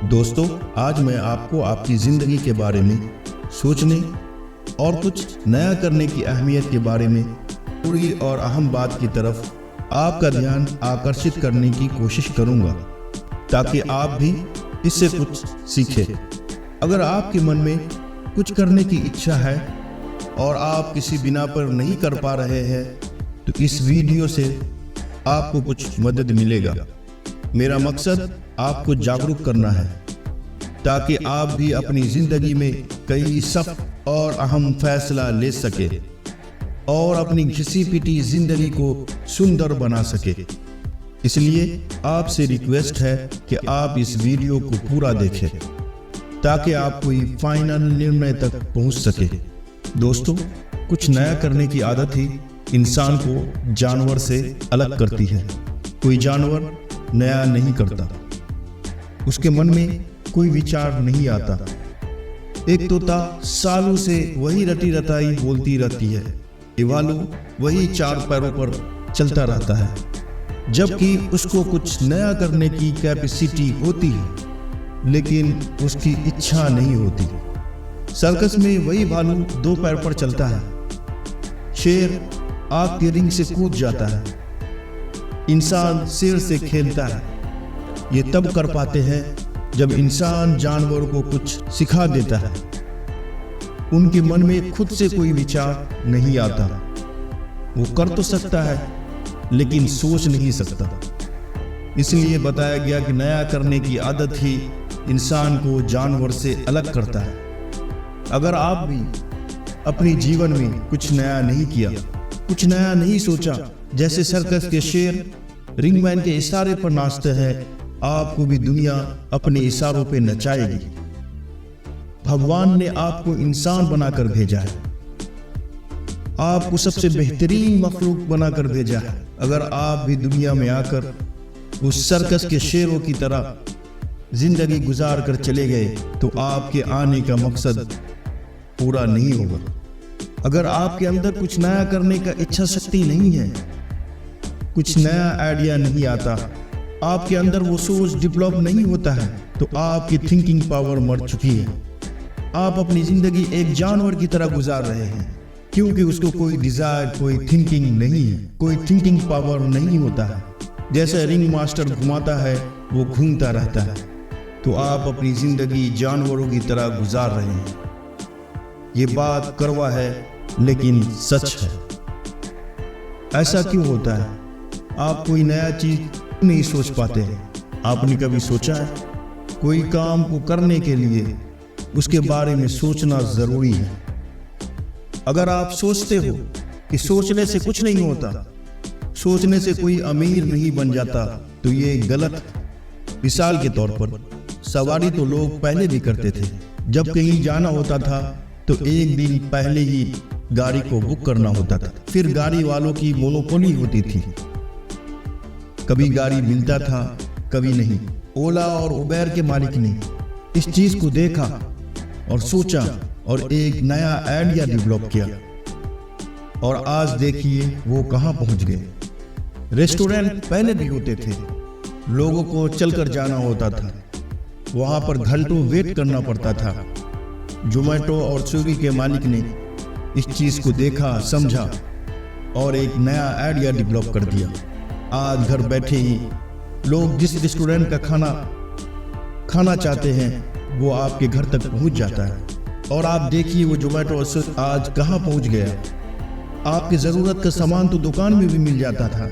दोस्तों, आज मैं आपको आपकी ज़िंदगी के बारे में सोचने और कुछ नया करने की अहमियत के बारे में पूरी और अहम बात की तरफ आपका ध्यान आकर्षित करने की कोशिश करूंगा, ताकि आप भी इससे कुछ सीखें। अगर आपके मन में कुछ करने की इच्छा है और आप किसी बिना पर नहीं कर पा रहे हैं, तो इस वीडियो से आपको कुछ मदद मिलेगा। मेरा मकसद आपको जागरूक करना है, ताकि आप भी अपनी जिंदगी में कई सख्त और अहम फैसला ले सके और अपनी घिसी पिटी जिंदगी को सुंदर बना सके। इसलिए आपसे रिक्वेस्ट है कि आप इस वीडियो को पूरा देखें, ताकि आप कोई फाइनल निर्णय तक पहुंच सके। दोस्तों, कुछ नया करने की आदत ही इंसान को जानवर से अलग करती है। कोई जानवर नया नहीं करता, उसके मन में कोई विचार नहीं आता। एक तोता सालों से वही रटी रटाई बोलती रहती है, एक भालू वही चार पैरों पर चलता रहता है, जबकि उसको कुछ नया करने की कैपेसिटी होती है, लेकिन उसकी इच्छा नहीं होती। सर्कस में वही भालू दो पैर पर चलता है, शेर आग के रिंग से कूद जाता है, इंसान शेर से खेलता है। ये तब कर पाते हैं जब इंसान जानवर को कुछ सिखा देता है। उनके मन में खुद से कोई विचार नहीं आता। वो कर तो सकता है, लेकिन सोच नहीं सकता। इसलिए बताया गया कि नया करने की आदत ही इंसान को जानवर से अलग करता है। अगर आप भी अपने जीवन में कुछ नया नहीं किया, कुछ नया नहीं सोचा, जैसे सर्कस के शेर रिंगमैन के इशारे पर नाचते हैं, आपको भी दुनिया अपने इशारों पे नचाएगी। भगवान ने आपको इंसान बनाकर भेजा है, आपको सबसे बेहतरीन मखलूक बनाकर भेजा है। अगर आप भी दुनिया में आकर उस सर्कस के शेरों की तरह जिंदगी गुजार कर चले गए, तो आपके आने का मकसद पूरा नहीं होगा। अगर आपके अंदर कुछ नया करने का इच्छा शक्ति नहीं है, कुछ नया आइडिया नहीं आता, आपके अंदर वो सोच डेवलप नहीं होता है, तो आपकी थिंकिंग पावर मर चुकी है। आप अपनी जिंदगी एक जानवर की तरह गुजार रहे हैं, क्योंकि उसको कोई डिजायर, कोई थिंकिंग नहीं है, कोई थिंकिंग पावर नहीं होता है। जैसे रिंग मास्टर घुमाता है, वो घूमता रहता है, तो आप अपनी जिंदगी जानवरों की तरह गुजार रहे हैं। ये बात कड़वा है, लेकिन सच है। ऐसा क्यों होता है? आप कोई नया चीज नहीं सोच पाते हैं। आपने कभी सोचा है, कोई काम को करने के लिए उसके बारे में सोचना जरूरी है। अगर आप सोचते हो कि सोचने से कुछ नहीं होता, सोचने से कोई अमीर नहीं बन जाता, तो ये गलत है। मिसाल के तौर पर सवारी तो लोग पहले भी करते थे। जब कहीं जाना होता था तो एक दिन पहले ही गाड़ी को बुक करना होता था, फिर गाड़ी वालों की मोनोपोली होती थी। कभी गाड़ी मिलता था, कभी नहीं। ओला और उबेर के मालिक ने इस चीज को देखा और सोचा और एक नया आइडिया डेवलप किया, और आज देखिए वो कहां पहुंच गए। रेस्टोरेंट पहले भी होते थे, लोगों को चलकर जाना होता था, वहां पर घंटों वेट करना पड़ता था। जोमेटो और स्विगी के मालिक ने इस चीज को देखा, समझा और एक नया आइडिया डेवलप कर दिया। आज घर बैठे ही लोग जिस रेस्टोरेंट का खाना चाहते हैं, वो आपके घर तक पहुंच जाता है। और आप देखिए वो जोमेटो आज कहां पहुंच गया। आपकी जरूरत का सामान तो दुकान में भी मिल जाता था,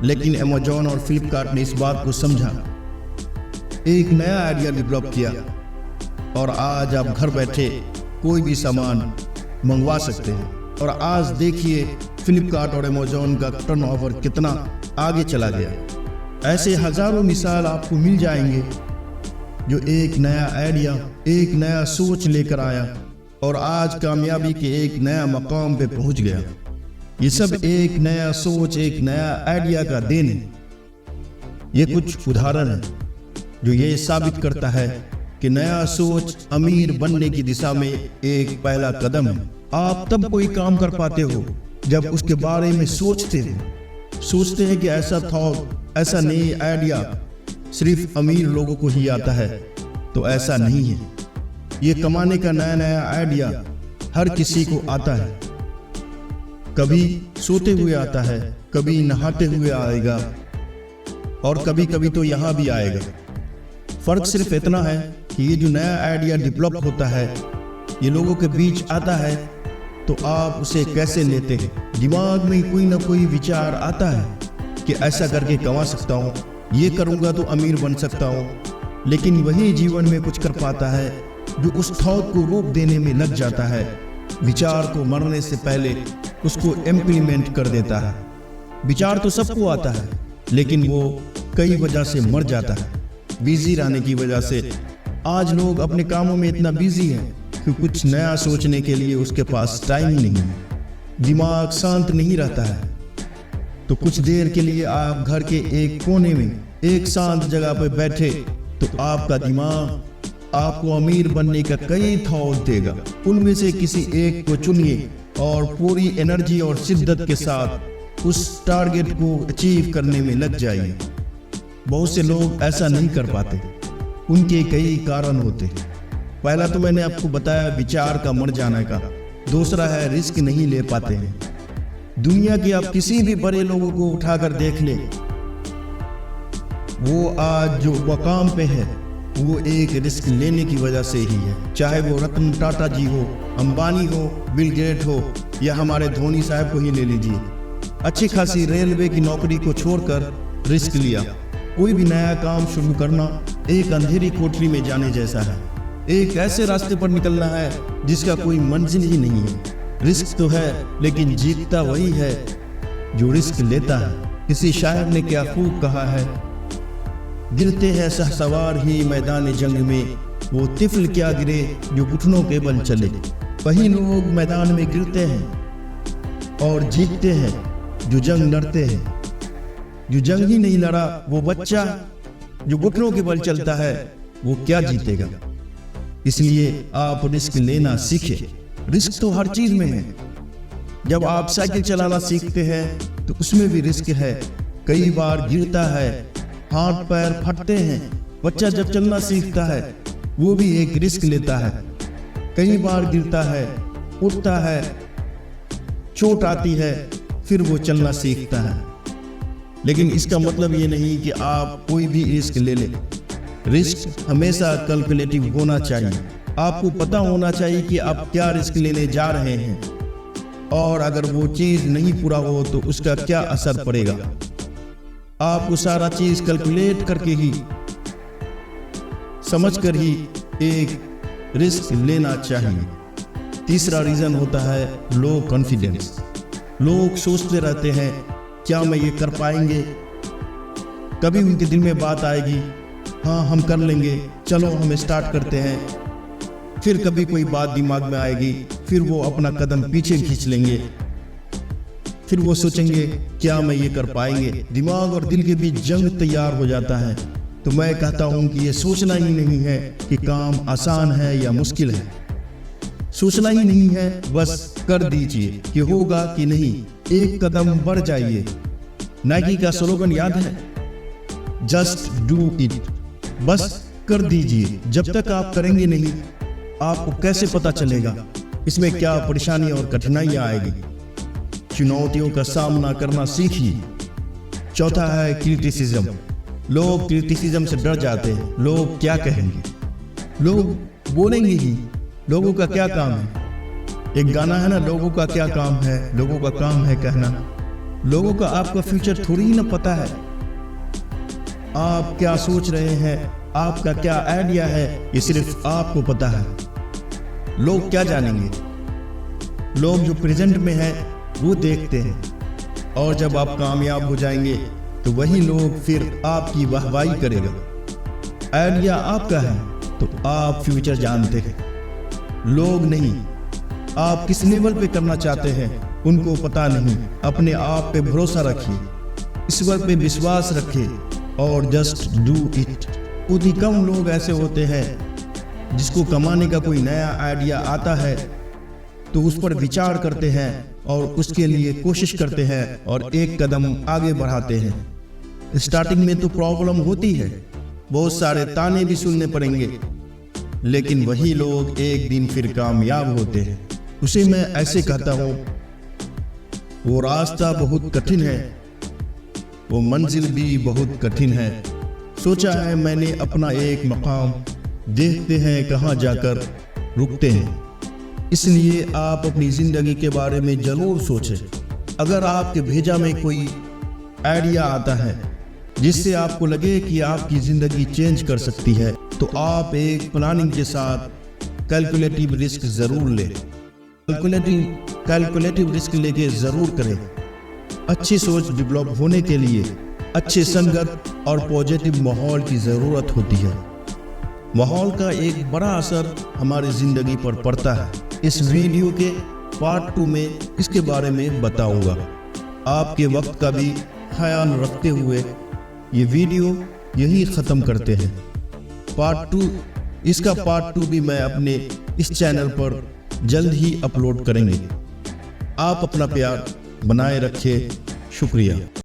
लेकिन अमेज़न और फ्लिपकार्ट ने इस बात को समझा, एक नया आइडिया डेवलप किया, और आज आप घर बैठे कोई भी सामान मंगवा सकते हैं। और आज देखिए फ्लिपकार्ट और अमेज़न का टर्नओवर कितना आगे चला गया। ऐसे हजारों मिसाल आपको मिल जाएंगे, जो एक नया आइडिया, एक नया सोच लेकर आया और आज कामयाबी के एक नया मकाम पे पहुंच गया। ये सब एक नया सोच, एक नया आइडिया का देन है। ये कुछ उदाहरण है जो ये साबित करता है कि नया सोच अमीर बनने की दिशा में एक पहला कदम है। आप तब कोई काम कर पाते हो जब उसके बारे में सोचते हैं कि ऐसा थॉट, ऐसा नई आइडिया सिर्फ अमीर लोगों को ही आता है, तो ऐसा नहीं है। ये कमाने का नया नया आइडिया हर किसी को आता है। कभी सोते हुए आता है, कभी नहाते हुए आएगा, और कभी कभी तो यहाँ भी आएगा। फर्क सिर्फ इतना है कि ये जो नया आइडिया डेवलप होता है, ये लोगों के बीच आता है, तो आप उसे कैसे लेते हैं। दिमाग में कोई ना कोई विचार आता है कि ऐसा करके कमा सकता हूँ, ये करूँगा तो अमीर बन सकता हूँ, लेकिन वही जीवन में कुछ कर पाता है जो उस थॉट को रोक देने में लग जाता है। विचार को मरने से पहले उसको इम्प्लीमेंट कर देता है। विचार तो सबको आता है, लेकिन वो कई वजह से मर जाता है। बिजी रहने की वजह से आज लोग अपने कामों में इतना बिजी हैं कि कुछ नया सोचने के लिए उसके पास टाइम नहीं है। दिमाग शांत नहीं रहता है, तो कुछ देर के लिए आप घर के एक कोने में एक शांत जगह पर बैठे तो आपका दिमाग आपको अमीर बनने का कई थॉट देगा। उनमें से किसी एक को चुनिए और पूरी एनर्जी और शिद्दत के साथ उस टारगेट को अचीव करने में लग जाइए। बहुत से लोग ऐसा नहीं कर पाते, उनके कई कारण होते हैं। पहला तो मैंने आपको बताया विचार का मर जाने का। दूसरा है रिस्क नहीं ले पाते हैं। दुनिया के आप किसी भी बड़े लोगों को उठाकर देख लें, वो आज जो मकाम पे है वो एक रिस्क लेने की वजह से ही है। चाहे वो रतन टाटा जी हो, अंबानी हो, बिल गेट हो, या हमारे धोनी साहब को ही ले लीजिए। अच्छी खासी रेलवे की नौकरी को छोड़कर रिस्क लिया। कोई भी नया काम शुरू करना एक अंधेरी कोठरी में जाने जैसा है। एक ऐसे रास्ते पर निकलना है जिसका कोई मंजिल ही नहीं है। रिस्क तो है, लेकिन जीतता वही है जो रिस्क लेता है। किसी शायर ने क्या खूब कहा है, गिरते हैं सहसवार ही मैदान जंग में, वो तिफल क्या गिरे जो घुटनों के बल चले। वही लोग मैदान में गिरते हैं और जीतते हैं जो जंग लड़ते हैं। जो जंग ही नहीं लड़ा, वो बच्चा जो घुटनों के बल चलता है, वो क्या जीतेगा। इसलिए आप रिस्क लेना सीखें। रिस्क तो हर चीज में है। जब आप साइकिल चलाना सीखते हैं तो उसमें भी रिस्क है। कई बार गिरता है, हाथ पैर फटते हैं। बच्चा जब चलना सीखता है वो भी एक रिस्क लेता है। कई बार गिरता है, उठता है, चोट आती है, फिर वो चलना सीखता है। लेकिन इसका मतलब ये नहीं कि आप कोई भी रिस्क ले लें। रिस्क हमेशा कैलकुलेटिव होना चाहिए। आपको पता होना चाहिए कि आप क्या रिस्क लेने जा रहे हैं, और अगर वो चीज नहीं पूरा हो तो उसका क्या असर पड़ेगा। आपको सारा चीज कैलकुलेट करके ही, समझकर ही एक रिस्क लेना चाहिए। तीसरा रीजन होता है लो कॉन्फिडेंस। लोग सोचते रहते हैं क्या मैं ये कर पाएंगे। कभी उनके दिल में बात आएगी, हाँ हम कर लेंगे, चलो हम स्टार्ट करते हैं। फिर कभी कोई बात दिमाग में आएगी, फिर वो अपना कदम पीछे खींच लेंगे। फिर वो सोचेंगे क्या मैं ये कर पाएंगे। दिमाग और दिल के बीच जंग तैयार हो जाता है। तो मैं कहता हूँ कि ये सोचना ही नहीं है कि काम आसान है या मुश्किल है। सोचना ही नहीं है, बस कर दीजिए कि होगा कि नहीं। एक कदम बढ़ जाइए। नाइकी का स्लोगन याद है, जस्ट डू इट। बस कर दीजिए। जब तक आप करेंगे नहीं, आपको कैसे पता चलेगा इसमें क्या परेशानी और कठिनाइयां आएगी। चुनौतियों का सामना करना सीखिए। चौथा है क्रिटिसिज्म। लोग क्रिटिसिज्म से डर जाते हैं। लोग क्या कहेंगे, लोग बोलेंगे ही। लोगों का क्या काम है। एक गाना है ना, लोगों का क्या काम है, लोगों का काम है कहना। लोगों का आपका फ्यूचर थोड़ी ही ना पता है। आप क्या सोच रहे हैं, आपका क्या आइडिया है, ये सिर्फ आपको पता है। लोग क्या जानेंगे। लोग जो प्रेजेंट में है वो देखते हैं, और जब आप कामयाब हो जाएंगे तो वही लोग फिर आपकी वाहवाही करेगा। आइडिया आपका है तो आप फ्यूचर जानते हैं, लोग नहीं। आप किस लेवल पे करना चाहते हैं उनको पता नहीं। अपने आप पे भरोसा रखिए, ईश्वर पे विश्वास रखिए और जस्ट डू इट। बहुत ही कम लोग ऐसे होते हैं जिसको कमाने का कोई नया आइडिया आता है तो उस पर विचार करते हैं और उसके लिए कोशिश करते हैं और एक कदम आगे बढ़ाते हैं। स्टार्टिंग में तो प्रॉब्लम होती है, बहुत सारे ताने भी सुनने पड़ेंगे, लेकिन वही लोग एक दिन फिर कामयाब होते हैं। उसे मैं ऐसे कहता हूँ, वो रास्ता बहुत कठिन है, वो मंजिल भी बहुत कठिन है। सोचा है मैंने अपना एक मकाम, देखते हैं कहाँ जाकर रुकते हैं। इसलिए आप अपनी ज़िंदगी के बारे में ज़रूर सोचें। अगर आपके भेजा में कोई आइडिया आता है जिससे आपको लगे कि आपकी ज़िंदगी चेंज कर सकती है, तो आप एक प्लानिंग के साथ कैलकुलेटिव रिस्क ज़रूर लें। कैलकुलेटिव रिस्क लेके ज़रूर करें। अच्छी सोच डेवलप होने के लिए अच्छे संगत और पॉजिटिव माहौल की ज़रूरत होती है। माहौल का एक बड़ा असर हमारी ज़िंदगी पर पड़ता है। इस वीडियो के पार्ट 2 में इसके बारे में बताऊंगा। आपके वक्त का भी ख्याल रखते हुए ये वीडियो यही ख़त्म करते हैं। इसका पार्ट 2 भी मैं अपने इस चैनल पर जल्द ही अपलोड करेंगे। आप अपना प्यार बनाए रखें। शुक्रिया।